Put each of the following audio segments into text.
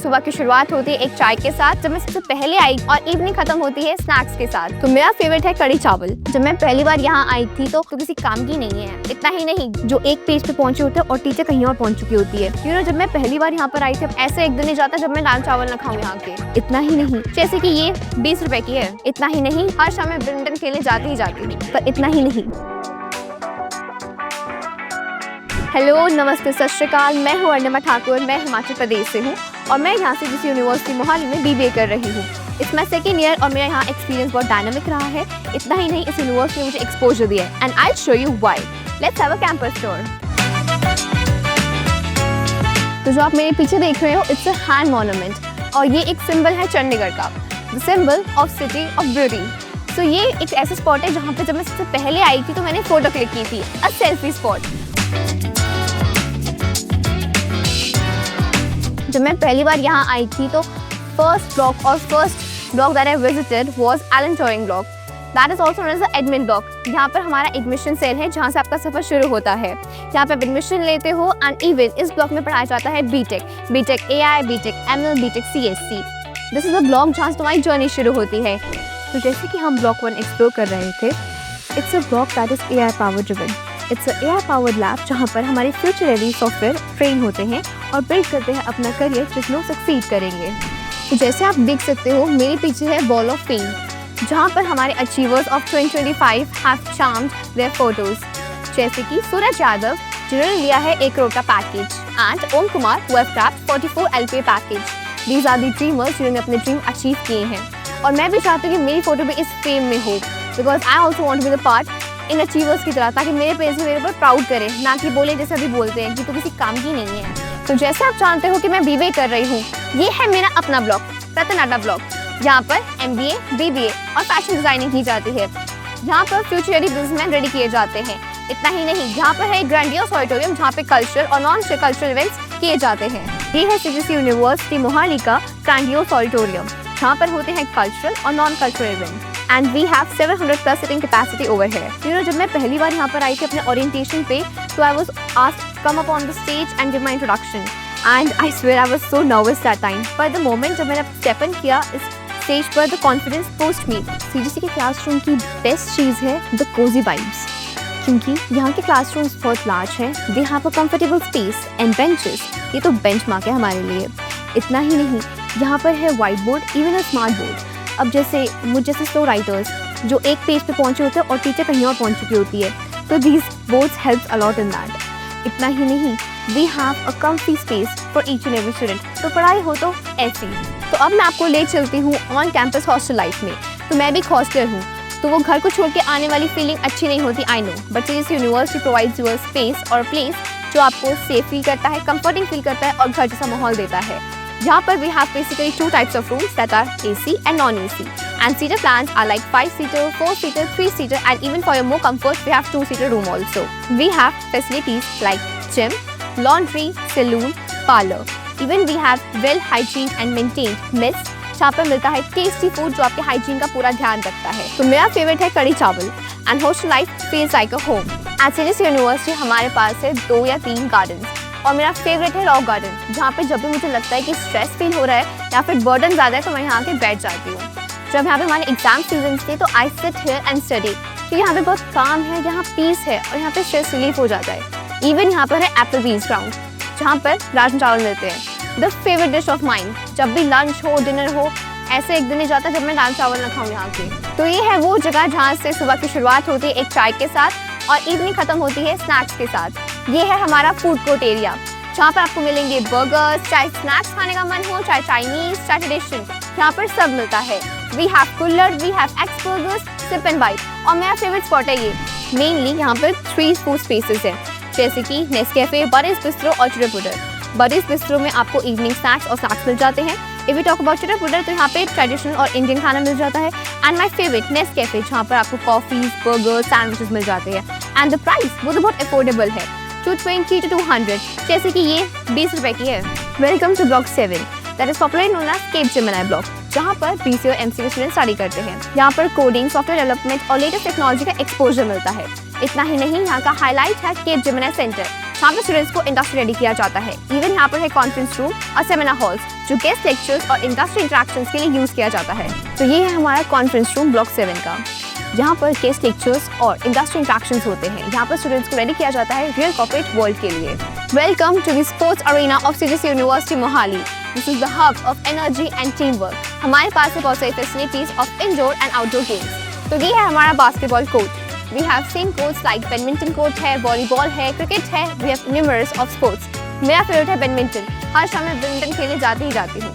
सुबह की शुरुआत होती है एक चाय के साथ, जब मैं सबसे पहले आई, और इवनिंग खत्म होती है स्नैक्स के साथ। तो मेरा फेवरेट है कड़ी चावल। जब मैं पहली बार यहाँ आई थी तो किसी काम की नहीं है। इतना ही नहीं, जो एक पेज पे पहुंचे होते हैं और टीचर कहीं और पहुंच चुकी होती है। जब मैं पहली बार यहाँ पर आई थी, ऐसे एक दिन नहीं जाता जब मैं दाल चावल न खाऊं यहाँ के। इतना ही नहीं, जैसे कि ये 20 रुपए की है। इतना ही नहीं, हर शाम मैं बैडमिंटन खेलने जाती ही जाती हूँ। पर इतना ही नहीं। हेलो, नमस्ते, सत श्री अकाल। मैं हूँ अर्णिमा ठाकुर। मैं हिमाचल प्रदेश से हूँ और मैं यहाँ से जिस यूनिवर्सिटी मोहाली में BBA कर रही हूँ। इट्स माई सेकेंड ईयर और मेरा यहाँ एक्सपीरियंस बहुत डायनामिक रहा है। इतना ही नहीं, इस यूनिवर्सिटी ने मुझे एक्सपोजर दिया है and I show you why. Let's have a campus tour. तो जो आप मेरे पीछे देख रहे हो, इट्स अ हैंड मॉन्यूमेंट और ये एक सिंबल है चंडीगढ़ का, the symbol of city of beauty. तो ये एक ऐसा स्पॉट है जहाँ पे जब मैं सबसे पहले आई थी तो मैंने फोटो क्लिक की थी, अ सेल्फी स्पॉट। जब मैं पहली बार यहाँ आई थी तो first block that I visited was Alan Turing block, that is also known as the admin block. यहाँ पर हमारा एडमिशन सेल है जहाँ से आपका सफर शुरू होता है। यहाँ पे एडमिशन लेते हो एंड इवन इस ब्लॉक में पढ़ाया जाता है BTech AI, BTech ML, BTech CSC। This is the block जहाँ से तुम्हारी जर्नी शुरू होती है। तो जैसे कि हम ब्लॉक 1 एक्सप्लोर कर रहे थे, it's a block that is AI power driven. It's a AI powered lab जहाँ पर हमारे फ्यूचर रेडी सॉफ्टवेयर ट्रेन होते हैं और बिल्ड करते हैं अपना करियर जिसमें वो सक्सीड करेंगे। तो जैसे आप देख सकते हो, मेरे पीछे है वॉल ऑफ फेम जहाँ पर हमारे achievers of 2025 have charmed their photos, जैसे कि सूरज यादव जिन्होंने लिया है 1 करोड़ का package and Om Kumar who have tapped 44 LPA package. These are the dreamers जिन्होंने अपने ड्रीम अचीव किए हैं और मैं भी चाहती हूँ कि मेरी फोटो भी इस फेम में हो, because I also want to be the part in achievers की तरह, ताकि मेरे पेरेंट्स मेरे ऊपर प्राउड करें, ना कि बोले जैसे अभी बोलते हैं कि तू किसी काम की नहीं है। तो जैसे आप जानते हो कि मैं BBA कर रही हूँ, ये है मेरा अपना ब्लॉग, रतनाडा ब्लॉग, जहाँ पर MBA, BBA और फैशन डिजाइनिंग की जाती है। यहाँ पर फ्यूचर रेडी बिजनेसमैन रेडी किए जाते हैं। इतना ही नहीं, यहाँ पर है एक ग्रैंडियोस ऑडिटोरियम जहाँ पे कल्चरल और नॉन कल्चरल इवेंट्स किए जाते हैं। ये है CGC यूनिवर्सिटी मोहाली का ग्रैंडियोस ऑडिटोरियम, जहाँ पर होते हैं कल्चरल और non cultural events and we have 700+ seating capacity over here. जब मैं पहली बार यहाँ पर आई थी अपने ओरिएंटेशन पे, तो I was asked come up on the stage and give my introduction and I swear I was so nervous that time. पर द मोमेंट जब मैंने स्टेप इन किया इस स्टेज पर, the confidence post me. CGC के classroom की best चीज़ है the Cozi vibes, क्योंकि यहाँ के क्लासरूम्स बहुत लार्ज हैं, they have a comfortable space and benches. ये तो बेंचमार्क है हमारे लिए। इतना ही नहीं, यहाँ पर है white board, even a smart board. अब जैसे मुझ जैसे स्लो राइटर्स जो एक पेज पे पहुँचे होते हैं और टीचर कहीं और पहुँच चुकी होती है, तो these boards helps a lot in that. इतना ही नहीं, we have a comfy space for each and every student. तो पढ़ाई हो तो ऐसी। तो अब मैं आपको ले चलती हूँ ऑन कैंपस हॉस्टल लाइफ में। तो मैं भी हॉस्टलर हूँ, तो वो घर को छोड़ के आने वाली फीलिंग अच्छी नहीं होती, आई नो, बट इस university provides you a space और प्लेस जो आपको सेफ फील करता है, कंफर्टिंग फील करता है और घर जैसा माहौल देता है। यहाँ पर we have basically 2 types of rooms that are AC and non-AC, and seater plans are like 5-seater, 4-seater, 3-seater, and even for your more comfort, we have 2-seater room also. We have facilities like gym, laundry, saloon, parlor. Even we have well hygiene and maintained mess, जहाँ पर मिलता है tasty food जो आपके hygiene का पूरा ध्यान रखता है। तो मेरा फेवरेट है कड़ी चावल and hostel life feels like a home. At CGC university हमारे पास है 2 या 3 गार्डन्स और मेरा फेवरेट है रॉक गार्डन, जहाँ पे जब भी मुझे लगता है कि स्ट्रेस फील हो रहा है या फिर बर्डन ज़्यादा है तो मैं यहाँ आके बैठ जाती हूँ। जब यहाँ पे हमारे एग्जाम सीजन थे तो I sit here and study, क्योंकि यहाँ पे बहुत काम है, यहाँ पीस है और यहाँ पे स्ट्रेस रिलीफ हो जाता है। इवन यहाँ पर है एप्पलबीज ग्राउंड, जहाँ पर राजमा चावल मिलते हैं, the favourite dish of mind. जब भी लंच हो, डिनर हो, ऐसे एक दिन नहीं जाता जब मैं दाल चावल न खाऊँ यहाँ के। तो ये है वो जगह जहाँ से सुबह की शुरुआत होती है एक चाय के साथ और इवनिंग खत्म होती है स्नैक्स के साथ। ये है हमारा फूड कोर्ट एरिया, जहाँ पर आपको मिलेंगे बर्गर्स, चाहे स्नैक्स खाने का मन हो, चाहे चाइनीज, चाहे ट्रेडिशन, यहाँ पर सब मिलता है। We have Kullar, we have X burgers, Sip and Bite और मेरा फेवरेट स्पॉट है ये। मेनली यहाँ पर 3 फूड स्पेसेस हैं, जैसे कि नेस्कैफे, बडीज बिस्ट्रो और चिटरपुटर। बडीज बिस्ट्रो में आपको इवनिंग स्नैक्स और स्नैक्स मिल जाते हैं। इफ वी टॉक अबाउट चिटरपुटर, तो यहाँ पे ट्रेडिशनल और इंडियन खाना मिल जाता है। एंड माई फेवरेट नेस्कैफे, जहाँ पर आपको कॉफीज, बर्गर्स, सैंडविचेस मिल जाते हैं एंड द प्राइस वो तो बहुत अफोर्डेबल है, 220 to 200, जैसे कि ये 20 रुपए की है। Welcome to block 7, that is popular known as Capgemini block, जहाँ पर BCA और MCA स्टूडेंट स्टडी करते हैं। यहाँ पर कोडिंग, सॉफ्टवेयर डेवलपमेंट और लेटेस्ट टेक्नोलॉजी का एक्सपोजर मिलता है। इतना ही नहीं, यहाँ का हाईलाइट है केपजेमिनी सेंटर, जहाँ पे स्टूडेंट्स को इंडस्ट्री रेडी किया जाता है। इवन यहाँ पर है कॉन्फ्रेंस रूम और सेमिनार हॉल्स जो गेस्ट लेक्चर्स और इंडस्ट्री इंटरेक्शंस के लिए यूज़ किया जाता है। तो ये है हमारा कॉन्फ्रेंस रूम ब्लॉक 7 का, जहाँ पर गेस्ट लेक्चर्स और इंडस्ट्री इंटरेक्शंस होते हैं। यहाँ पर स्टूडेंट्स को रेडी किया जाता है रियल कॉर्पोरेट वर्ल्ड के लिए। Welcome to the sports arena of CGC university Mohali. This is the hub of energy and teamwork. हमारे पास है बहुत सारी facilities of indoor and outdoor games. तो ये है हमारा basketball court. We have same courts like badminton court है, वॉलीबॉल है, क्रिकेट है। We have numerous of sports. मेरा फेवरेट है बैडमिंटन। हर शाम मैं बैडमिंटन खेलने जाती ही जाती हूँ।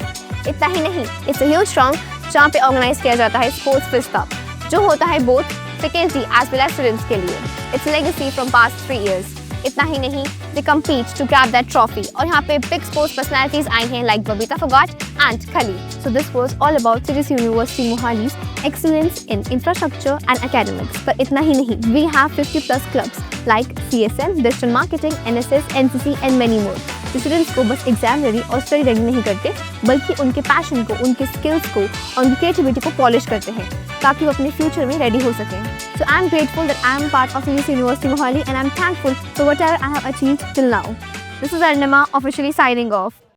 इतना ही नहीं, इट्स अ ह्यूज ग्राउंड जहाँ पे ऑर्गेनाइज किया जाता है स्पोर्ट्स फिस्टा, जो होता है both faculty as well as students के लिए। It's legacy from past 3 years। इतना ही नहीं, they compete to grab that trophy. और यहाँ पे बिग स्पोर्ट्स पर्सनैलिटीज आई हैं like Babita Phogat and Khali. So this was all about CGC university मोहाली's excellence in infrastructure and academics। पर इतना ही नहीं, we have 50+ clubs like CSM, digital marketing, NSS, NCC and many more। Students को बस एग्जाम रेडी और study ready नहीं करते, बल्कि उनके पैशन को, उनके स्किल्स को और उनकी क्रिएटिविटी को पॉलिश करते हैं ताकि वो अपने फ्यूचर में रेडी हो सकें। So I'm grateful that I'm part of CGC University Mohali and I'm thankful for whatever I have achieved till now। This is Arnima officially signing off।